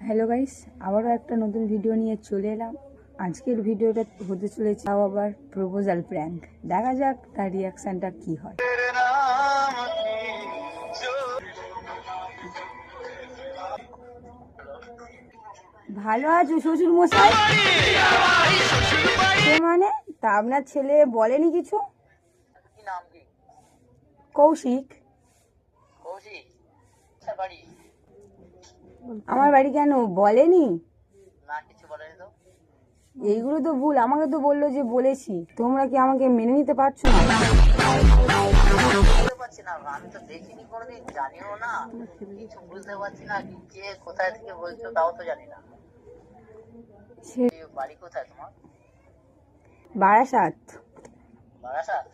Hello guys, আবারও একটা নতুন ভিডিও নিয়ে চলে এলাম। আজকের ভিডিওটা হতে চলেছে তাও আবার প্রপোজাল প্র্যাঙ্ক। দেখা যাক তার রিয়াকশনটা কি হয়। ভালো আছো শ্বশুর মশাই? মানে তা আপনার ছেলে বলেনি কিছু? কৌশিক। আমার বাড়ি কেন বলেনি? এইগুলো তো ভুল, আমাকে তো বললো যে বলেছি। তোমরা কি আমাকে মেনে নিতে পারছো না? আমি তো দেখিনি কোনোদিন, জানিও না, কিছু বুঝতে পারছি না। কে কোথায় থেকে বলছো তাও তো জানি না। বাড়ি কোথায় তোমার? বারাসাত। বারাসাত?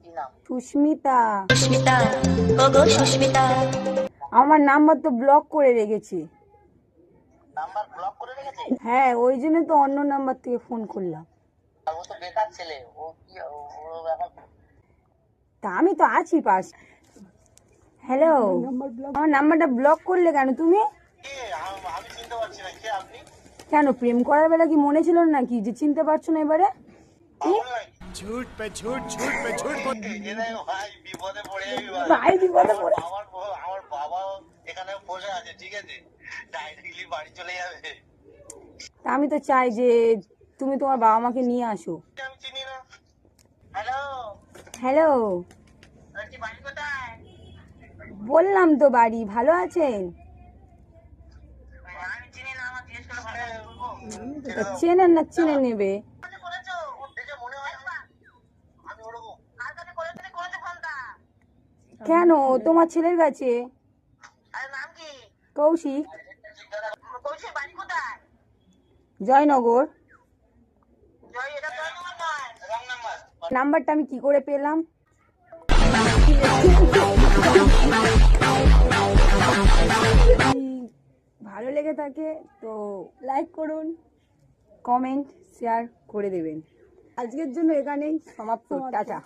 কি নাম? সুস্মিতা। আমার নাম্বার তো ব্লক করে রেখেছি। নাম্বার ব্লক করে রেখেছে? হ্যাঁ, ওই জন্য তো অন্য নাম্বার থেকে ফোন করলাম। ও তো বেকার ছেলে, ও কি ও এখন? তা আমি তো আছি পাশ। হ্যালো, আমার নাম্বারটা ব্লক করলে কেন তুমি? আমি চিনতে পারছি না, কে আপনি? কেন, প্রেম করার বেলা কি মনে ছিল নাকি যে চিনতে পারছো না এবারে? झूठ पे झूठ झूठ पे झूठ ভাই বিপদে পড়ে যাবি ভাই বিপদে পড়ে। আমার বাবা এখানে বসে আছে, ঠিক আছে, ডাইরেক্টলি বাড়ি চলে যাবে। তা আমি তো চাই যে তুমি তোমার বাবা মাকে নিয়ে আসো। আমি চিনি না। হ্যালো, হ্যালো, কি বাড়ি কোথায়? বললাম তো বাড়ি। ভালো আছেন? আমি চিনি না, আমার জিজ্ঞেস করে ভালো বলবো। তা চেনেন না, চিনে নেবে। করেছো দেখে মনে হয় না আমি ওরকম। কার কাছে করেছো ফোনটা? কেন, তোমার ছেলের কাছে। আরে নাম কি? কৌশিক। কৌশিক বাড়ি কোথায়? জয়নগর। জয়, এটা জয় নাম্বার নয়, রং নাম্বার। নাম্বারটা আমি কি করে পেলাম? ভালো লেগে থাকে তো লাইক করুন, কমেন্ট শেয়ার করে দেবেন। আজকের জন্য এখানেই সমাপ্ত। টাটা।